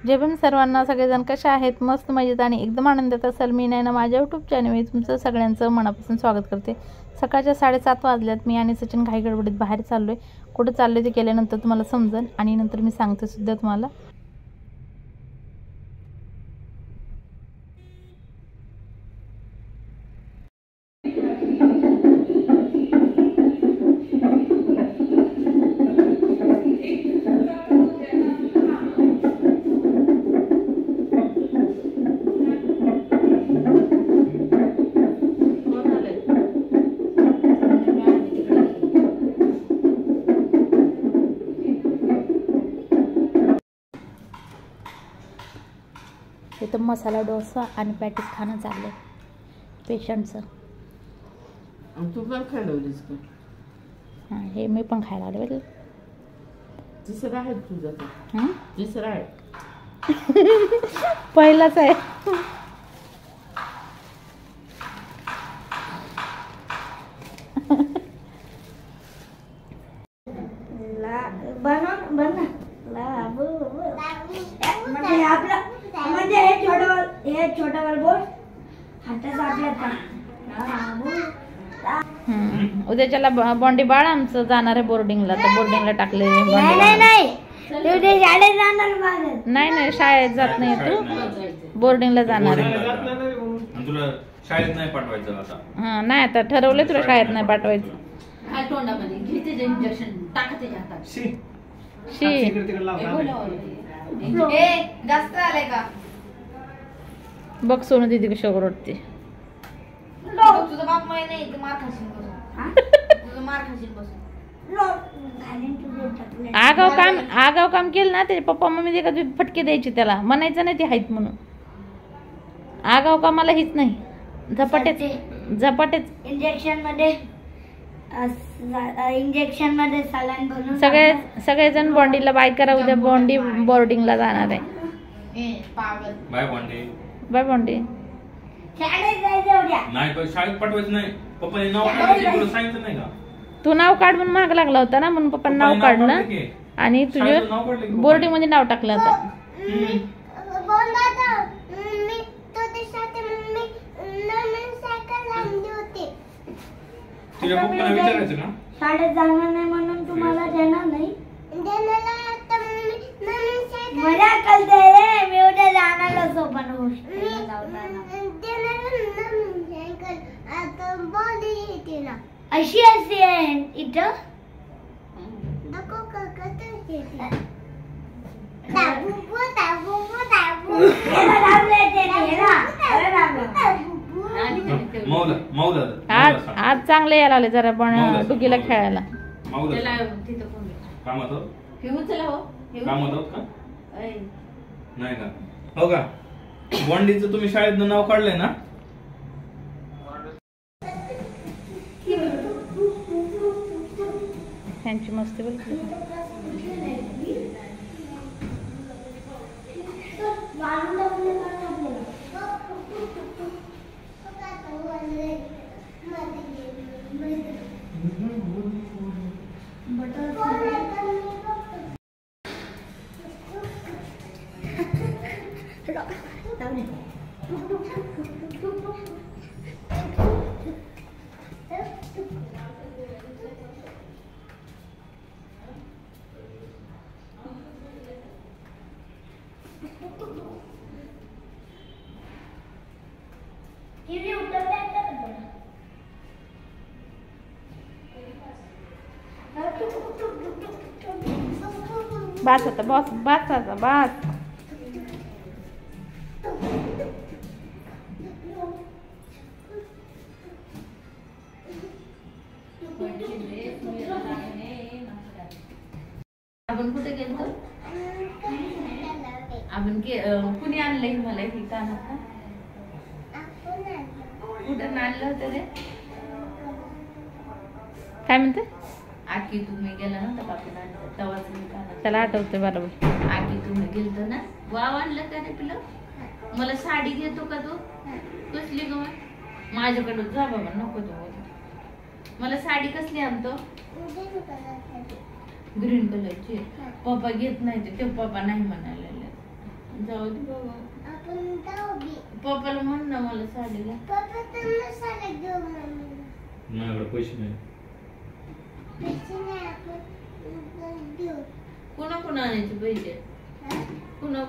जय भीम सर्वांना. सगळेजण कशा आहेत? मस्त मजेत आणि एकदम आनंदात असाल. मी नाही ना माझ्या यूट्यूब चॅनलवर तुमचं सगळ्यांचं मनापासून स्वागत करते. सकाळच्या 7:30 वाजल्यात. मी आणि सचिन घाई गडबडीत बाहेर चाललोय. कुठं चाललोय ते केल्यानंतर तुम्हाला समजेल आणि नंतर मी सांगते सुद्धा तुम्हाला. इथं मसाला डोसा आणि पॅटीस खाणं चाललंय पेशंटचं. तू पण खाल्लंस का? हां, हे मी पण खायला आले बरं. तिसरा आहे तुझा? तिसरा आहे. पहिलाच आहे. उद्याच्याला बॉन्डी बाळ आमचं जाणार आहे बोर्डिंगला. तर बोर्डिंगला टाकले. नाही नाही शाळेत जात नाही, तू बोर्डिंगला जाणार आहे. तुला शाळेत नाही पाठवायचं आता? हा नाही, आता ठरवलं तुला शाळेत नाही पाठवायचं. बघ सोनू दीदी कशी ओरडते. तुझा बाप माय नाही ते मार खाशील बसून. तुझं मार खाशील बसून. आगाव काम केलं ना त्याचे पप्पा मम्मी दे का फटके द्यायचे त्याला. म्हणायचं नाही ते आहेत म्हणून. आगाव कामाला हीच नाही. झपाटेच इंजेक्शन मध्ये सलाईन भरून सगळेजण बॉन्डीला बाय करा. उद्या बॉन्डी बोर्डिंगला जाणार आहे. Bye Bondi. Bye Bondi. नाही पण शाळेत पाठवायचं नाही. पप्पाने नाव काढायचं सांगितलं नाही का? तू नाव काढ म्हणून माग लागला होता ना, म्हणून पप्पा नाव काढलं आणि तुझे बोर्डिंग मध्ये नाव टाकलं होतं. तुझ्या पप्पाला विचारायचं का? शाळेत जाणार नाही म्हणून तुम्हाला देणार नाही. मला कळते रे, मी उद्या जाणार सोबत गोष्ट. अशी अशी आहे इथं. आज चांगले यायला आले जरा पण डुगीला खेळायला. नाही का? हो का? बॉन्डीचं तुम्ही शाळेत नाव काढलंय ना? त्यांची मस्ती बोलते. बास आता बस बास आता बास. आपण कुठे गेलो? आपण कुणी आणलंय मला हे कानात? कुठं आणलं होतं रे? काय म्हणते? आकी तुम्ही गेला ना बापीला तवाच त्याला आठवते बरोबर. आकी तुम्ही गेलतो ना. वाव आणलं का रे पिलं? मला साडी घेतो का तू? कसली ग? माझ्याकडे जा बाबा, नको तू. मला साडी कसली आणतो? ग्रीन कलरची. पप्पा घेत नाही ते पप्पा नाही म्हणायला. जाऊ दे बाबा. पप्पाला म्हण ना मला साडी घ्या. माझ्याकडे पैसे नाही. कोण आणायचे पैसे? कुणा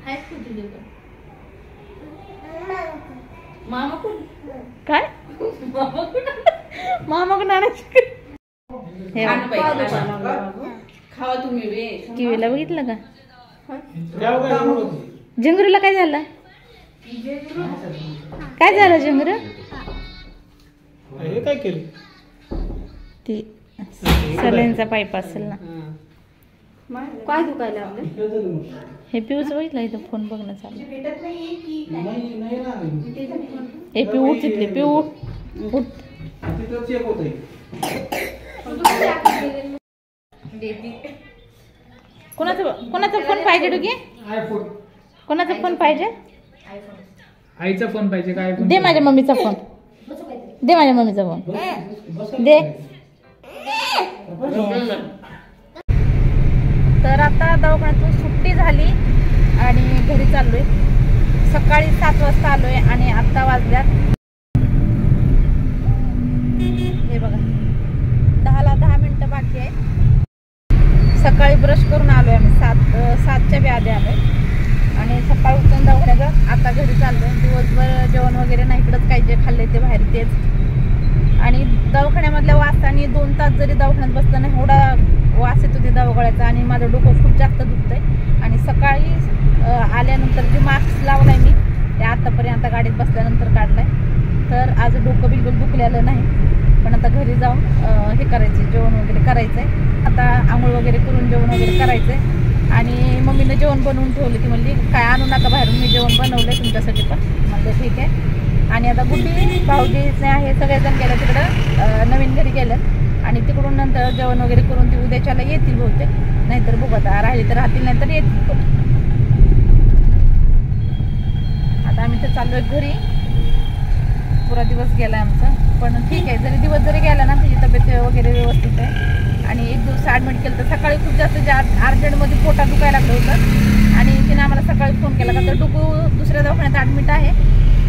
आहेत का तुझ्याकडे? मामा कोण? काय मामा कोण आणायची? हे खावा तुम्ही बे. टीव्हीला बघितलं का? झिंगरूला काय झालं? काय झालं झिंगरू? काय केलं? ती सलाईनचा पाईप असेल ना. काय दुखायला लागलं? हे पिऊच बघितलं इथं फोन बघणं चालू. हे पिऊ उठ तिथले पिऊ उठ. कोणाचा फोन पाहिजे डुगी? कोणाचा फोन पाहिजे? आईचा फोन पाहिजे काय? दे माझ्या मम्मीचा फोन. दे माझ्या मम्मीचा फोन दे. तर आता दवाखान्यातून सुट्टी झाली आणि घरी चाललोय. सकाळी 7 वाजता आलोय आणि आता वाजल्यात हे बघा 10ला 10 मिनिटं बाकी आहे. सकाळी ब्रश करून आलोय आम्ही 7च्या बी आधी आलोय आणि सकाळी उठून दवाखान्याचं आता घरी चाललोय. दिवसभर जेवण वगैरे नाही, इकडंच काही जे खाल्ले ते बाहेर तेच. आणि दवाखान्यामधल्या वासाने 2 तास जरी दवाखान्यात बसलं नाही एवढा वास येतो ते दवाखान्याचा आणि माझं डोकं खूप जास्त दुखतंय. आणि सकाळी आल्यानंतर जे मास्क लावलाय मी ते आतापर्यंत गाडीत बसल्यानंतर काढलाय. तर आज डोकं बिलकुल दुखलेलं नाही. पण आता घरी जाऊन हे करायचे जेवण वगैरे करायचंय. आता आंघोळ वगैरे करून जेवण वगैरे करायचंय. आणि मम्मीनं जेवण बनवून ठेवलं. ती म्हणली काय आणू नका बाहेरून, मी जेवण बनवलंय तुमच्यासाठी पण. म्हणलं ठीक आहे. आणि आता गुड्डी भाऊजीचे आहे सगळेजण गेले तिकडं नवीन घरी गेलं आणि तिकडून नंतर जेवण वगैरे करून ती उद्याच्याला येतील बहुतेक. नाहीतर बघू आता राहिली तर राहतील नाही तर येतील पण. आता आम्ही तर चाललोय घरी. पुरा दिवस गेला आमचा पण ठीक आहे. जरी दिवस जरी गेला ना तिची तब्येत वगैरे व्यवस्थित आहे. आणि 1 दिवस ॲडमिट केलं तर सकाळी खूप जास्त अर्जंटमध्ये पोटात दुखायला लागलं होतं आणि तिने आम्हाला सकाळी फोन केला का तर डुकू दुसऱ्या दवाखान्यात ॲडमिट आहे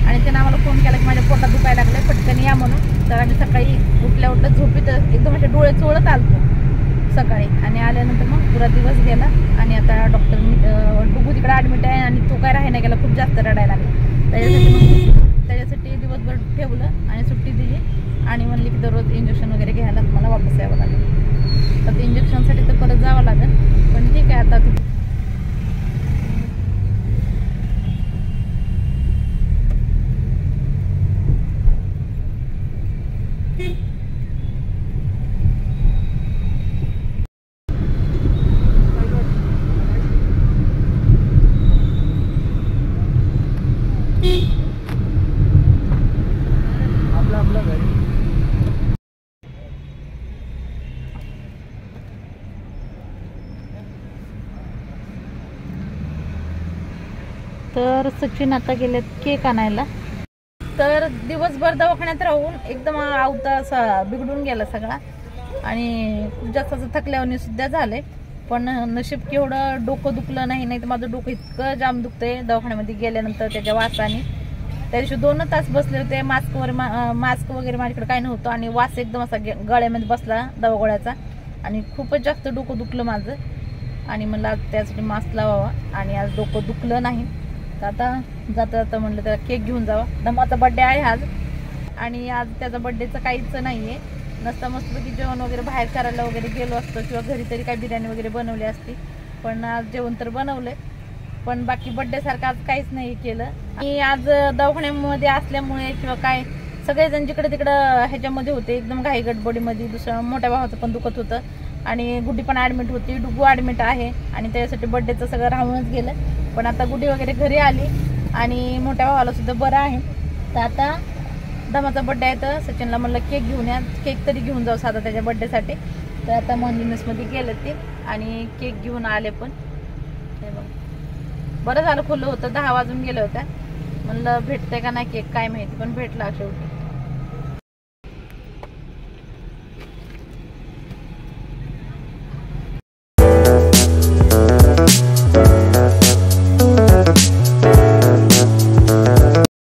आणि त्यानं आम्हाला फोन केला की माझ्या पोटात दुखायला लागलं पटकन या म्हणून. तर आम्ही सकाळी उठल्या झोपीत एकदम असे डोळे चोळत आलतो सकाळी आणि आल्यानंतर मग पुरा दिवस गेला. आणि आता डॉक्टरनी डुगू तिकडे ॲडमिट आहे आणि तो काय राहायला गेला, खूप जास्त रडायला लागला. त्याच्यासाठी दिवसभर ठेवलं आणि सुट्टी दिली आणि म्हणली की दररोज इंजेक्शन वगैरे घ्यायला मला वापस यावं लागेल. तर ते इंजेक्शनसाठी तर परत जावं लागेल पण ठीक आहे. आता तर सचिन आता गेलेत केक आणायला. तर दिवसभर दवाखान्यात राहून एकदम आवता असा बिघडून गेला सगळा आणि खूप जास्त असं थकल्यावर सुद्धा झालंय. पण नशीब केवढं डोकं दुखलं नाही, नाही तर माझं डोकं इतकं जाम दुखतंय दवाखान्यामध्ये गेल्यानंतर त्याच्या वासाने. त्या दिवशी 2 तास बसले होते. मास्क वगैरे माझ्याकडे काही नव्हतं आणि वास एकदम असा गळ्यामध्ये बसला दवागोळ्याचा आणि खूपच जास्त डोकं दुखलं माझं. आणि म्हणलं आज त्यासाठी मास्क लावावा आणि आज डोकं दुखलं नाही. तर आता जाता जाता म्हणलं त्याला केक घेऊन जावा. दमाचा बड्डे आहे आज आणि आज त्याचा बड्डेचं काहीच नाही आहे. नसता मस्तपैकी जेवण वगैरे बाहेर करायला वगैरे गेलो असतो किंवा घरी तरी काही बिर्याणी वगैरे बनवली असती. पण आज जेवण तर बनवलंय पण बाकी बड्डेसारखं आज काहीच नाही केलं. आणि आज दवाखान्यामध्ये असल्यामुळे किंवा काय सगळेजण जिकडे तिकडं ह्याच्यामध्ये होते एकदम घाई गडबडीमध्ये. दुसऱ्या मोठ्या भावाचं पण दुखत होतं आणि गुड्डी पण ॲडमिट होती. डुगू ॲडमिट आहे आणि त्याच्यासाठी बड्डेचं सगळं राहूनच गेलं. पण आता गुड्डी वगैरे घरी आली आणि मोठ्या भावाला सुद्धा बरं आहे. तर आता दमाचा बड्डे आहे तर सचिनला म्हणलं केक घेऊन या, केक तरी घेऊन जाऊ साधा त्याच्या बड्डेसाठी. तर आता मॉन्युमेंट्समध्ये गेलं ते आणि केक घेऊन आले. पण हे बघ बरं झालं खुलं होतं, 10 वाजून गेलं होतं. म्हणलं भेटतंय का नाही केक काय माहिती पण भेटला शेवटी.